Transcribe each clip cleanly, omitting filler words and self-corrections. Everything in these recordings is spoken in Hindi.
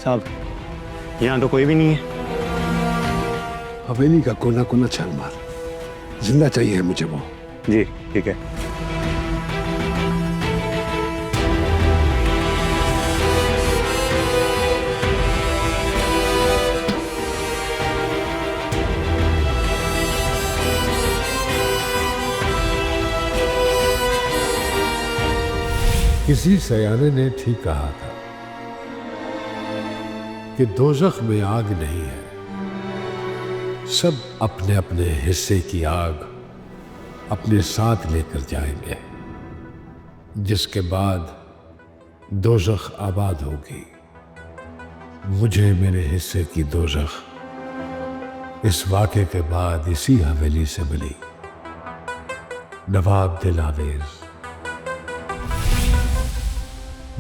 साहब, यहाँ तो कोई भी नहीं है। हवेली का कोना कोना छान मार, जिंदा चाहिए मुझे वो। जी ठीक है। किसी सयाने ने ठीक कहा था कि दोज़ख में आग नहीं है, सब अपने अपने हिस्से की आग अपने साथ लेकर जाएंगे, जिसके बाद दोज़ख आबाद होगी। मुझे मेरे हिस्से की दोज़ख इस वाक़े के बाद इसी हवेली से मिली। नवाब दिलावेज।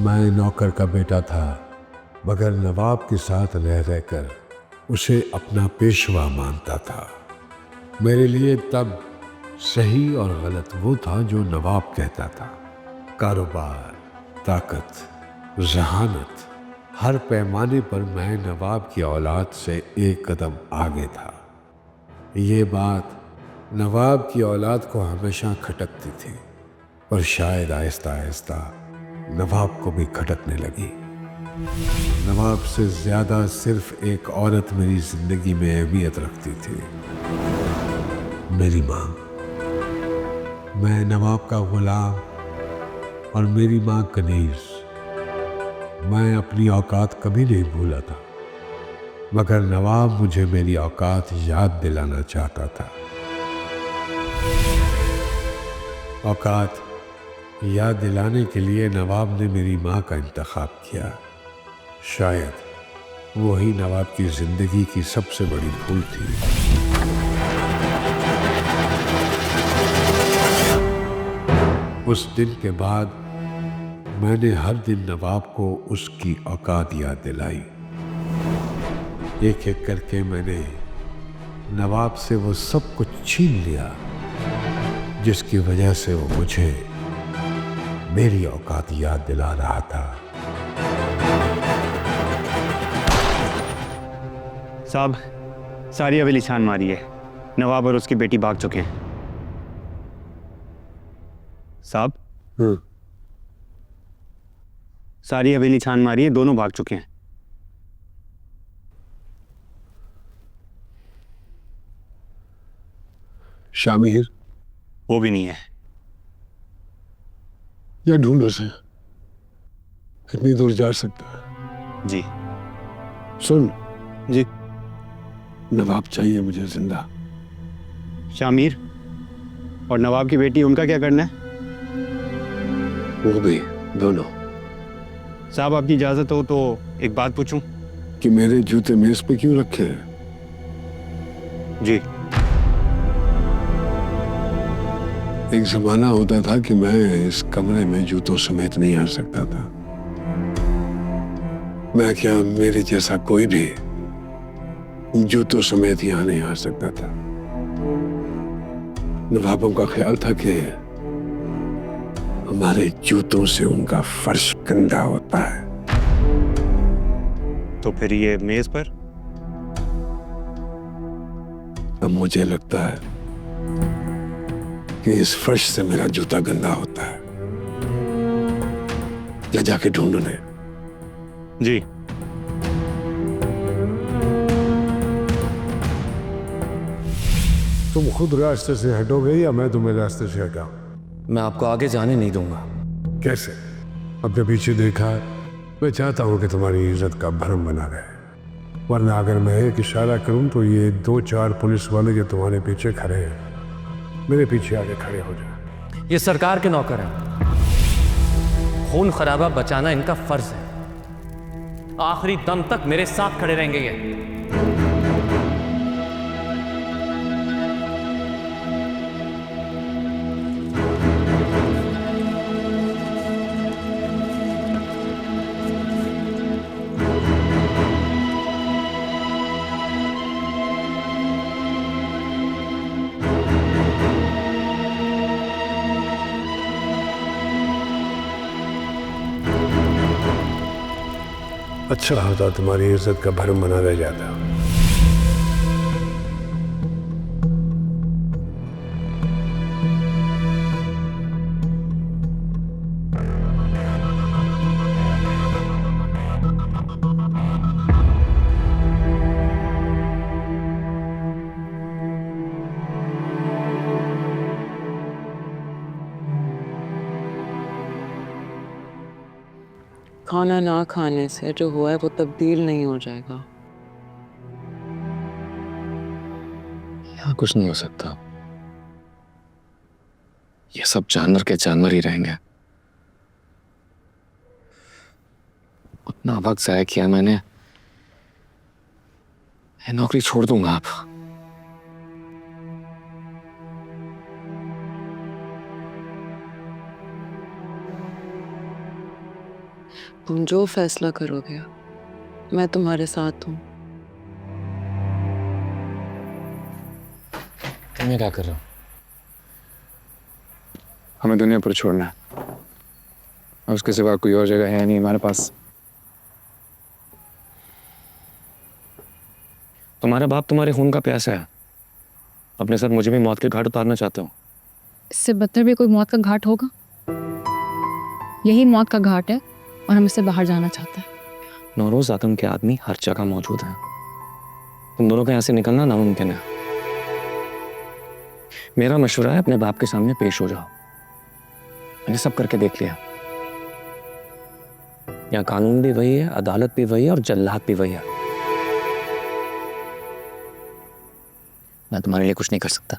मैं नौकर का बेटा था, मगर नवाब के साथ रह रहकर उसे अपना पेशवा मानता था। मेरे लिए तब सही और गलत वो था जो नवाब कहता था। कारोबार, ताकत, जहानत, हर पैमाने पर मैं नवाब की औलाद से एक कदम आगे था। ये बात नवाब की औलाद को हमेशा खटकती थी, पर शायद आहिस्ता आहिस्ता नवाब को भी खटकने लगी। नवाब से ज्यादा सिर्फ एक औरत मेरी जिंदगी में अहमियत रखती थी, मेरी माँ। मैं नवाब का गुलाम और मेरी माँ कनीज। मैं अपनी औकात कभी नहीं भूला था, मगर नवाब मुझे मेरी औकात याद दिलाना चाहता था। औकात याद दिलाने के लिए नवाब ने मेरी माँ का इंतखाब किया। शायद वही नवाब की जिंदगी की सबसे बड़ी भूल थी। उस दिन के बाद मैंने हर दिन नवाब को उसकी औकात याद दिलाई। एक एक करके मैंने नवाब से वो सब कुछ छीन लिया जिसकी वजह से वो मुझे मेरी औकात याद दिला रहा था। साहब, सारी हवेली छान मारी है, नवाब और उसकी बेटी भाग चुके हैं। साहब, सारी हवेली छान मारी है, दोनों भाग चुके हैं। शामिर? वो भी नहीं है। या ढूंढो से, इतनी दूर जा सकता है? जी। सुन जी। नवाब चाहिए मुझे जिंदा। शामिर और नवाब की बेटी, उनका क्या करना है? वो भी, दोनों। साहब, आपकी इजाजत हो तो एक बात पूछूं? कि मेरे जूते मेज पे क्यों रखे हैं? जी। एक जमाना होता था कि मैं इस कमरे में जूतों समेत नहीं आ सकता था। मैं क्या, मेरे जैसा कोई भी जूतों समेत यहां नहीं आ सकता था। नवाबों का ख्याल था कि हमारे जूतों से उनका फर्श गंदा होता है। तो फिर ये मेज पर? अब मुझे लगता है कि इस फर्श से मेरा जूता गंदा होता है। या जाके ढूंढने। जी। तुम खुद रास्ते से हटोगे या मैं तुम्हें रास्ते से हटाऊं? मैं आपको आगे जाने नहीं दूंगा। कैसे? अपने पीछे देखा, मैं चाहता हूं कि तुम्हारी इज्जत का भरम बना रहे, वरना अगर मैं एक इशारा करूं तो ये 2-4 पुलिस वाले जो तुम्हारे पीछे खड़े हैं, मेरे पीछे आगे खड़े हो जाए। ये सरकार के नौकर हैं, खून खराबा बचाना इनका फर्ज है। आखिरी दम तक मेरे साथ खड़े रहेंगे ये। अच्छा होता तुम्हारी इज्जत का भरम बना रह जाता। खाना ना खाने से जो हुआ है वो तब्दील नहीं हो जाएगा। यहाँ कुछ नहीं हो सकता, ये सब जानवर के जानवर ही रहेंगे। उतना वक्त जाया किया मैंने, मैं नौकरी छोड़ दूंगा आप। तुम जो फैसला करोगे मैं तुम्हारे साथ हूँ। तुम क्या कर रहे हो? हमें दुनिया पर छोड़ना है और उसके सिवा कोई और जगह है नहीं हमारे पास। तुम्हारा बाप तुम्हारे खून का प्यासा है, अपने साथ मुझे भी मौत के घाट उतारना चाहते हो। इससे बदतर भी कोई मौत का घाट होगा? यही मौत का घाट है और हम इससे बाहर जाना चाहते हैं। नौरोज आतम के आदमी हर जगह मौजूद हैं। तुम दोनों का यहाँ से निकलना नामुमकिन है। मेरा मशवरा है अपने बाप के सामने पेश हो जाओ। मैंने सब करके देख लिया। यहाँ कानून भी वही है, अदालत भी वही है और जल्लाद भी वही है। मैं तुम्हारे लिए कुछ नहीं कर सकता।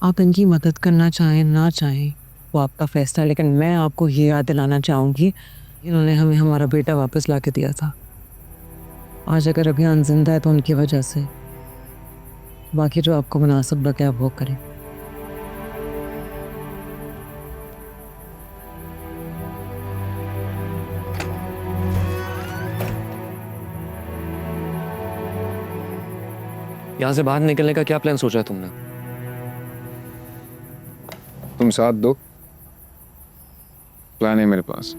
आप इनकी मदद करना चाहें ना चाहें वो आपका फैसला है, लेकिन मैं आपको ये याद दिलाना चाहूँगी इन्होंने हमें हमारा बेटा वापस ला के दिया था। आज अगर अभियान जिंदा है तो उनकी वजह से। बाकी जो आपको मुनासिब लगे आप वो करें। यहाँ से बाहर निकलने का क्या प्लान सोचा है तुमने? तुम साथ दो, प्लान है मेरे पास।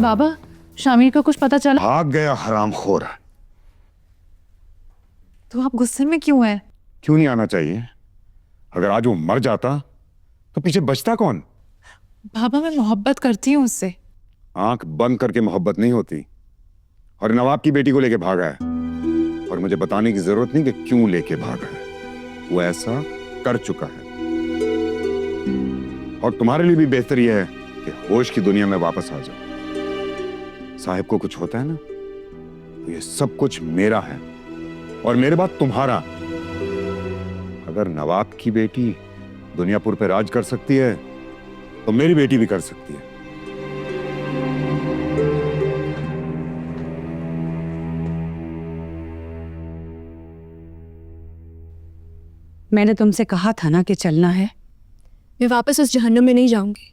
बाबा, शामिर का कुछ पता चला? भाग गया हरामखोर। तो आप गुस्से में क्यों हैं? क्यों नहीं आना चाहिए? अगर आज वो मर जाता तो पीछे बचता कौन? बाबा, मैं मोहब्बत करती हूँ उससे। आंख बंद करके मोहब्बत नहीं होती। और नवाब की बेटी को लेके भागा है और मुझे बताने की जरूरत नहीं कि क्यों लेके भागा है। वो ऐसा कर चुका है। और तुम्हारे लिए भी बेहतर यह है कि होश की दुनिया में वापस आ जाओ। साहिब को कुछ होता है ना तो ये सब कुछ मेरा है और मेरे बाद तुम्हारा। अगर नवाब की बेटी दुनियापुर पे राज कर सकती है तो मेरी बेटी भी कर सकती है। मैंने तुमसे कहा था ना कि चलना है। मैं वापस उस जहन्नुम में नहीं जाऊंगी।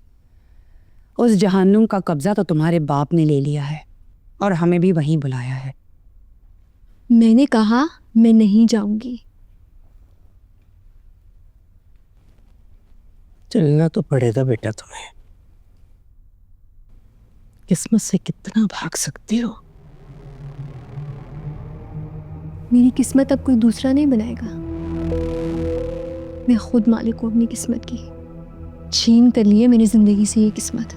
उस जहन्नुम का कब्जा तो तुम्हारे बाप ने ले लिया है और हमें भी वहीं बुलाया है। मैंने कहा मैं नहीं जाऊंगी। चलना तो पड़ेगा बेटा तुम्हें। किस्मत से कितना भाग सकती हो। मेरी किस्मत अब कोई दूसरा नहीं बनाएगा। मैं खुद मालिक हूँ अपनी किस्मत की। छीन कर लिए मेरी जिंदगी से ये किस्मत।